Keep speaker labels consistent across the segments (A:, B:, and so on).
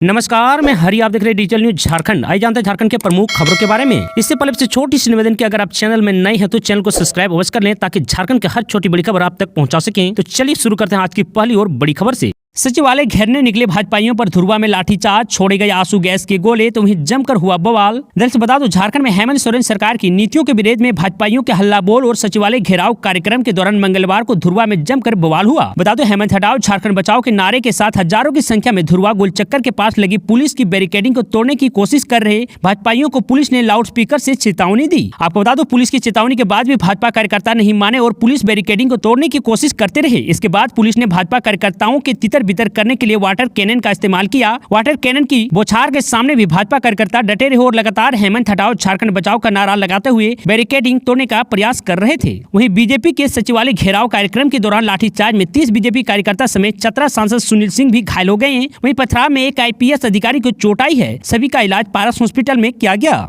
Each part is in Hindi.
A: नमस्कार, मैं हरी, आप देख रहे हैं डिजिटल न्यूज झारखंड। आइए जानते हैं झारखंड के प्रमुख खबरों के बारे में। इससे पहले से छोटी सी निवेदन की अगर आप चैनल में नए हैं तो चैनल को सब्सक्राइब अवश्य कर लें ताकि झारखंड के हर छोटी बड़ी खबर आप तक पहुंचा सकें। तो चलिए शुरू करते हैं आज की पहली और बड़ी खबर से। सचिवालय घेरने निकले भाजपाइयों पर धुरवा में लाठीचार्ज, छोड़े गए आंसू गैस के गोले तो वहीं जमकर हुआ बवाल। दरअसल बता दो, झारखंड में हेमंत सोरेन सरकार की नीतियों के विरोध में भाजपाइयों के हल्ला बोल और सचिवालय घेराव कार्यक्रम के दौरान मंगलवार को धुरवा में जमकर बवाल हुआ। बता दो, हेमंत हटाओ झारखंड बचाओ के नारे के साथ हजारों की संख्या में धुरवा गोलचक्कर के पास लगी पुलिस की बैरिकेडिंग को तोड़ने की कोशिश कर रहे भाजपाइयों को पुलिस ने लाउडस्पीकर से चेतावनी दी। आपको बता दो, पुलिस की चेतावनी के बाद भी भाजपा कार्यकर्ता नहीं माने और पुलिस बैरिकेडिंग को तोड़ने की कोशिश करते रहे। इसके बाद पुलिस ने भाजपा कार्यकर्ताओं के तितर बितर करने के लिए वाटर कैनन का इस्तेमाल किया। वाटर कैनन की बौछार के सामने भी भाजपा कार्यकर्ता डटे रहे और लगातार हेमंत हटाओ झारखंड बचाओ का नारा लगाते हुए बैरिकेडिंग तोड़ने का प्रयास कर रहे थे। वहीं बीजेपी के सचिवालय घेराव कार्यक्रम के दौरान लाठीचार्ज में 30 बीजेपी कार्यकर्ता समेत चतरा सांसद सुनील सिंह भी घायल हो गए हैं। वहीं पथराव में एक IPS अधिकारी को चोट आई है। सभी का इलाज पारस हॉस्पिटल में किया गया।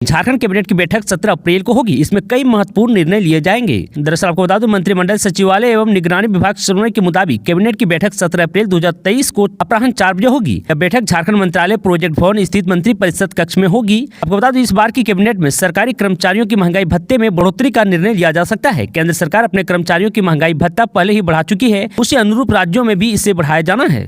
A: झारखंड कैबिनेट की बैठक 17 अप्रैल को होगी। इसमें कई महत्वपूर्ण निर्णय लिए जाएंगे। दरअसल आपको बता दूं, मंत्रिमंडल सचिवालय एवं निगरानी विभाग सूत्रों के मुताबिक कैबिनेट की बैठक 17 अप्रैल 2023 को अपराह्न 4 बजे होगी। यह बैठक झारखंड मंत्रालय प्रोजेक्ट भवन स्थित मंत्री परिषद कक्ष में होगी। आपको बता दूं, इस बार की कैबिनेट में सरकारी कर्मचारियों की महंगाई भत्ते में बढ़ोतरी का निर्णय लिया जा सकता है। केंद्र सरकार अपने कर्मचारियों की महंगाई भत्ता पहले ही बढ़ा चुकी है, उसी अनुरूप राज्यों में भी इसे बढ़ाया जाना है।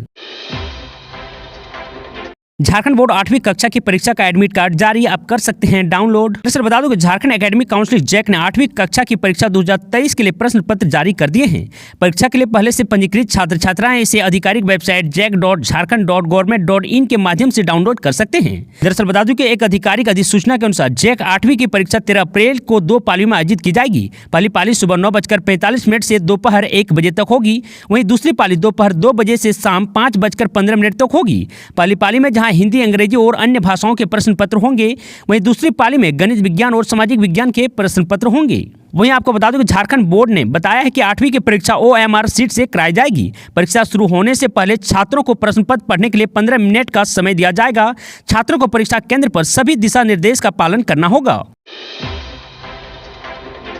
A: झारखंड बोर्ड 8वीं कक्षा की परीक्षा का एडमिट कार्ड जारी, आप कर सकते हैं डाउनलोड। दरअसल बता दूं कि झारखंड एकेडमिक काउंसिल जैक ने 8वीं कक्षा की परीक्षा 2023 के लिए प्रश्न पत्र जारी कर दिए हैं। परीक्षा के लिए पहले से पंजीकृत छात्र छात्राएं इसे आधिकारिक वेबसाइट jack.jharkhand.government.in के माध्यम से डाउनलोड कर सकते हैं। दरअसल बता दूं कि एक आधिकारिक अधिसूचना के अनुसार जैक 8वीं की परीक्षा 13 अप्रैल को 2 पालियों में आयोजित की जाएगी। पहली पाली सुबह 9:45 से दोपहर 1 बजे तक होगी। वहीं दूसरी पाली दोपहर 2 बजे से शाम 5:15 तक होगी। पहली पाली में हिंदी, अंग्रेजी और अन्य भाषाओं के प्रश्न पत्र होंगे। वहीं दूसरी पाली में गणित विज्ञान और सामाजिक विज्ञान के प्रश्न पत्र होंगे। वहीं आपको बता दूं कि झारखंड बोर्ड ने बताया है कि 8वीं की परीक्षा OMR सीट से कराई जाएगी। परीक्षा शुरू होने से पहले छात्रों को प्रश्न पत्र पढ़ने के लिए 15 मिनट का समय दिया जाएगा। छात्रों को परीक्षा केंद्र पर सभी दिशा निर्देश का पालन करना होगा।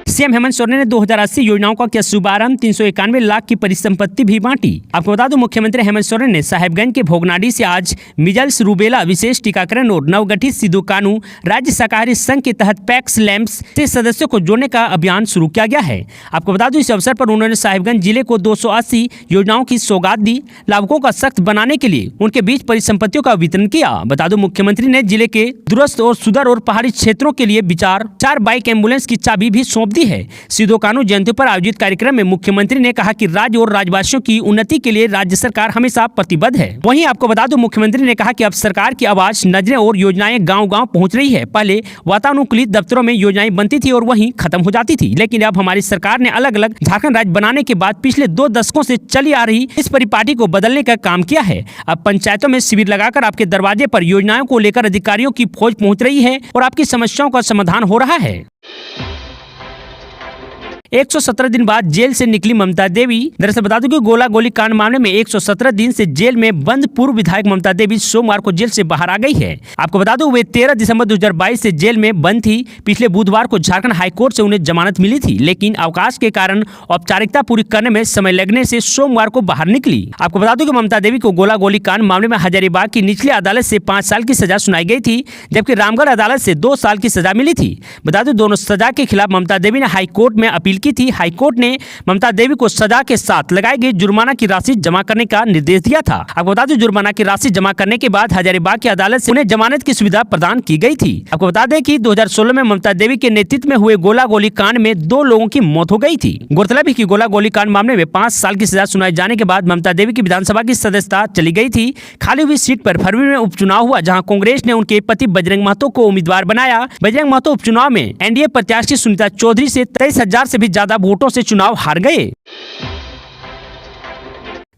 A: सीएम हेमंत सोरेन ने 2080 योजनाओं का किया शुभारंभ, 391 लाख की परिसंपत्ति भी बांटी। आपको बता दूं, मुख्यमंत्री हेमंत सोरेन ने साहेबगंज के भोगनाडी से आज मिजल्स रूबेला विशेष टीकाकरण और नवगठित सिद्धू कानू राज्य शाकाहारी संघ के तहत पैक्स लैंप्स से सदस्यों को जोड़ने का अभियान शुरू किया गया है। आपको बता दूं, इस अवसर पर उन्होंने साहेबगंज जिले को 280 योजनाओं की सौगात दी। लाभुकों का सख्त बनाने के लिए उनके बीच परिसंपत्तियों का वितरण किया। बता दूं, मुख्यमंत्री ने जिले के दूरस्थ और सुदूर और पहाड़ी क्षेत्रों के लिए 4 बाइक एम्बुलेंस की चाबी भी सौंप दी है। सिद्धू कानू जयंती पर आयोजित कार्यक्रम में मुख्यमंत्री ने कहा कि राज्य और राज्यवासियों की उन्नति के लिए राज्य सरकार हमेशा प्रतिबद्ध है। वहीं आपको बता दूं, मुख्यमंत्री ने कहा कि अब सरकार की आवाज, नजरें और योजनाएं गांव-गांव पहुंच रही है। पहले वातानुकूलित दफ्तरों में योजनाएं बनती थी और वहीं खत्म हो जाती थी, लेकिन अब हमारी सरकार ने अलग अलग झारखंड राज्य बनाने के बाद पिछले 2 दशकों से चली आ रही इस परिपाटी को बदलने का काम किया है। अब पंचायतों में शिविर लगाकर आपके दरवाजे पर योजनाओं को लेकर अधिकारियों की फौज पहुँच रही है और आपकी समस्याओं का समाधान हो रहा है। 117 दिन बाद जेल से निकली ममता देवी। दरअसल बता दूं कि गोला गोली कांड मामले में 117 दिन से जेल में बंद पूर्व विधायक ममता देवी सोमवार को जेल से बाहर आ गई है। आपको बता दूं, वे 13 दिसंबर 2022 से जेल में बंद थी। पिछले बुधवार को झारखंड हाईकोर्ट से उन्हें जमानत मिली थी, लेकिन अवकाश के कारण औपचारिकता पूरी करने में समय लगने से सोमवार को बाहर निकली। आपको बता दूं कि ममता देवी को गोला गोली कांड मामले में हजारीबाग की निचली अदालत से 5 साल की सजा सुनाई गई थी, जबकि रामगढ़ अदालत से 2 साल की सजा मिली थी। बता दूं, दोनों सजा के खिलाफ ममता देवी ने हाईकोर्ट में अपील की थी। हाईकोर्ट ने ममता देवी को सजा के साथ लगाई गई जुर्माना की राशि जमा करने का निर्देश दिया था। आपको बता दें, जुर्माना की राशि जमा करने के बाद हजारीबाग की अदालत से उन्हें जमानत की सुविधा प्रदान की गई थी। आपको बता दें कि 2016 में ममता देवी के नेतृत्व में हुए गोला गोली कांड में 2 लोगों की मौत हो गई थी। गौरतलब है कि गोला गोली कांड मामले में 5 साल की सजा सुनाए जाने के बाद ममता देवी की विधानसभा की सदस्यता चली गई थी। खाली हुई सीट पर फरवरी में उपचुनाव हुआ, जहाँ कांग्रेस ने उनके पति बजरंग महतो को उम्मीदवार बनाया। बजरंग महतो उपचुनाव में NDA प्रत्याशी सुनीता चौधरी से 23,000 से भी ज्यादा वोटों से चुनाव हार गए।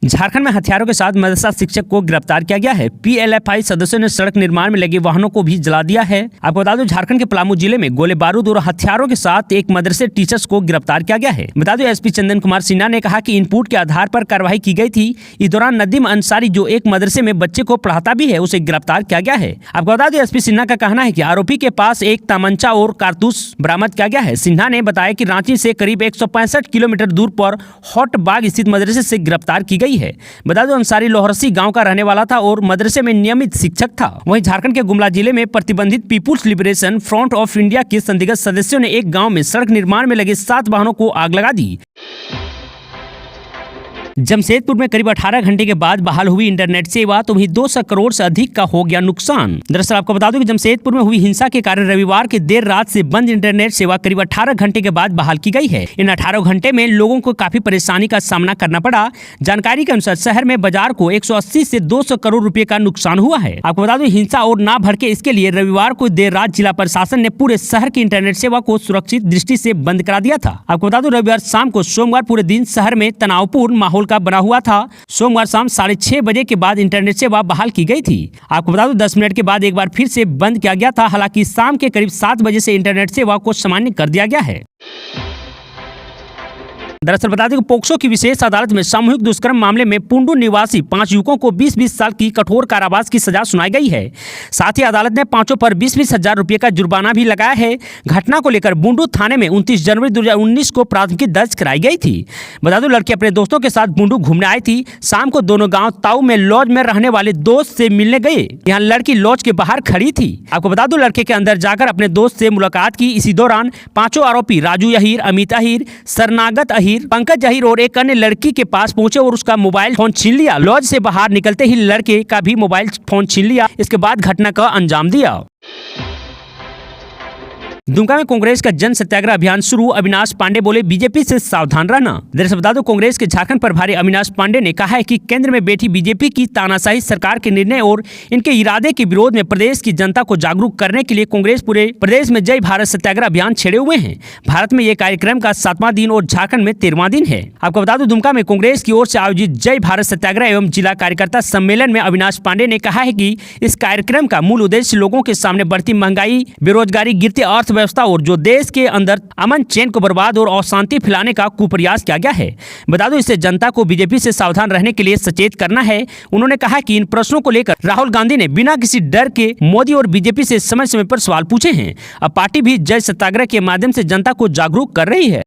A: झारखंड में हथियारों के साथ मदरसा शिक्षक को गिरफ्तार किया गया है। PLFI सदस्यों ने सड़क निर्माण में लगे वाहनों को भी जला दिया है। आपको बता दो, झारखंड के पलामू जिले में गोले बारूद और हथियारों के साथ एक मदरसे टीचर्स को गिरफ्तार किया गया है। बता दो, SP चंदन कुमार सिन्हा ने कहा कि इनपुट के आधार पर कार्रवाई की गई थी। इस दौरान नदीम अंसारी, जो एक मदरसे में बच्चे को पढ़ाता भी है, उसे गिरफ्तार किया गया है। आपको बता दें, SP सिन्हा का कहना है कि आरोपी के पास एक तमंचा और कारतूस बरामद किया गया है। सिन्हा ने बताया कि रांची से करीब 165 किलोमीटर दूर पर हॉट बाग स्थित मदरसे से गिरफ्तार की गई गई है। बता दो अंसारी लोहरसी गांव का रहने वाला था और मदरसे में नियमित शिक्षक था। वहीं झारखंड के गुमला जिले में प्रतिबंधित People's Liberation Front of India के संदिग्ध सदस्यों ने एक गाँव में सड़क निर्माण में लगे 7 वाहनों को आग लगा दी। जमशेदपुर में करीब 18 घंटे के बाद बहाल हुई इंटरनेट सेवा तो वहीं 200 करोड़ से अधिक का हो गया नुकसान। दरअसल आपको बता दूं कि जमशेदपुर में हुई हिंसा के कारण रविवार की देर रात से बंद इंटरनेट सेवा करीब 18 घंटे के बाद बहाल की गई है। इन 18 घंटे में लोगों को काफी परेशानी का सामना करना पड़ा। जानकारी के अनुसार शहर में बाजार को 180 से 200 करोड़ रुपए का नुकसान हुआ है। आपको बता दूं हिंसा और ना भड़के इसके लिए रविवार को देर रात जिला प्रशासन ने पूरे शहर की इंटरनेट सेवा को सुरक्षित दृष्टि से बंद करा दिया था। आपको बता दूं रविवार शाम को सोमवार पूरे दिन शहर में तनावपूर्ण माहौल का बना हुआ था। सोमवार शाम 6:30 बजे के बाद इंटरनेट सेवा बहाल की गई थी। आपको बता दूं 10 मिनट के बाद एक बार फिर से बंद किया गया था। हालांकि शाम के करीब 7 बजे से इंटरनेट सेवा को सामान्य कर दिया गया है। दरअसल बता दें कि पोक्सो की विशेष अदालत में सामूहिक दुष्कर्म मामले में पुंडू निवासी 5 युवकों को 20-20 साल की कठोर कारावास की सजा सुनाई गई है। साथ ही अदालत ने पांचों पर 20-20 हजार रुपये का जुर्माना भी लगाया है। घटना को लेकर बुंडू थाने में 29 जनवरी 2019 को प्राथमिकी दर्ज कराई गई थी। बता दूं लड़की अपने दोस्तों के साथ बुंडू घूमने आई थी। शाम को दोनों गाँव ताऊ में लॉज में रहने वाले दोस्त से मिलने गए। यहाँ लड़की लॉज के बाहर खड़ी थी। आपको बता दूं लड़के के अंदर जाकर अपने दोस्त से मुलाकात की। इसी दौरान पांचों आरोपी राजू अहीर, अमित अहीर, शरणागत अहीर, पंकज अहीर और एक अन्य लड़की के पास पहुंचे और उसका मोबाइल फोन छीन लिया। लॉज से बाहर निकलते ही लड़के का भी मोबाइल फोन छीन लिया। इसके बाद घटना का अंजाम दिया। दुमका में कांग्रेस का जन सत्याग्रह अभियान शुरू। अविनाश पांडे बोले बीजेपी से सावधान रहना। दरअसल बता दो कांग्रेस के झारखंड प्रभारी अविनाश पांडे ने कहा है कि केंद्र में बैठी बीजेपी की तानाशाही सरकार के निर्णय और इनके इरादे के विरोध में प्रदेश की जनता को जागरूक करने के लिए कांग्रेस पूरे प्रदेश में जय भारत सत्याग्रह अभियान छेड़े हुए हैं। भारत में यह कार्यक्रम का 7वां दिन और झारखंड में 13वां दिन है। आपको बता दो दुमका में कांग्रेस की ओर से आयोजित जय भारत सत्याग्रह एवं जिला कार्यकर्ता सम्मेलन में अविनाश पांडे ने कहा है कि इस कार्यक्रम का मूल उद्देश्य लोगों के सामने बढ़ती महंगाई, बेरोजगारी, गिरती अर्थव्यवस्था और जो देश के अंदर अमन चैन को बर्बाद और अशांति फैलाने का कुप्रयास किया गया है। बता दो इससे जनता को बीजेपी से सावधान रहने के लिए सचेत करना है। उन्होंने कहा कि इन प्रश्नों को लेकर राहुल गांधी ने बिना किसी डर के मोदी और बीजेपी से समय समय पर सवाल पूछे हैं। अब पार्टी भी जय सत्याग्रह के माध्यम से जनता को जागरूक कर रही है।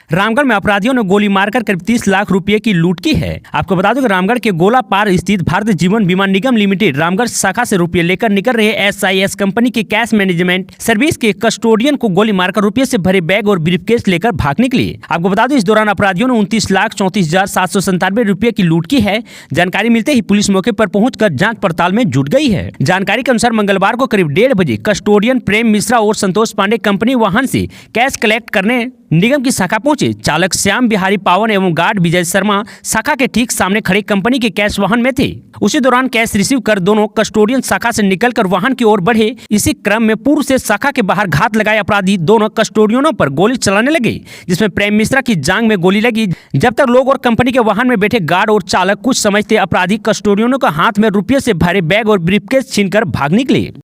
A: रामगढ़ में अपराधियों ने गोली मारकर करीब 30 लाख रुपए की लूट की है। आपको बता दो कि रामगढ़ के गोला पार स्थित भारतीय जीवन बीमा निगम लिमिटेड रामगढ़ शाखा से रुपए लेकर निकल रहे SIS कंपनी के कैश मैनेजमेंट सर्विस के कस्टोडियन को गोली मारकर रुपए से भरे बैग और ब्रीफकेस लेकर भाग निकले। आपको बता दो इस दौरान अपराधियों ने 29,34,797 रुपए की लूट की है। जानकारी मिलते ही पुलिस मौके पर पहुंचकर जांच पड़ताल में जुट गई है। जानकारी के अनुसार मंगलवार को करीब 1:30 बजे कस्टोडियन प्रेम मिश्रा और संतोष पांडे कंपनी वाहन से कैश कलेक्ट करने निगम की शाखा पहुंचे। चालक श्याम बिहारी पावन एवं गार्ड विजय शर्मा शाखा के ठीक सामने खड़े कंपनी के कैश वाहन में थे। उसी दौरान कैश रिसीव कर दोनों कस्टोडियन शाखा से निकलकर वाहन की ओर बढ़े। इसी क्रम में पूर्व से शाखा के बाहर घात लगाए अपराधी दोनों कस्टोडियनों पर गोली चलाने लगे, जिसमें प्रेम मिश्रा की जांघ में गोली लगी। जब तक लोग और कंपनी के वाहन में बैठे गार्ड और चालक कुछ समझते अपराधी कस्टोडियनों के हाथ में रुपये से भरे बैग और ब्रीफकेस छीनकर भाग निकले।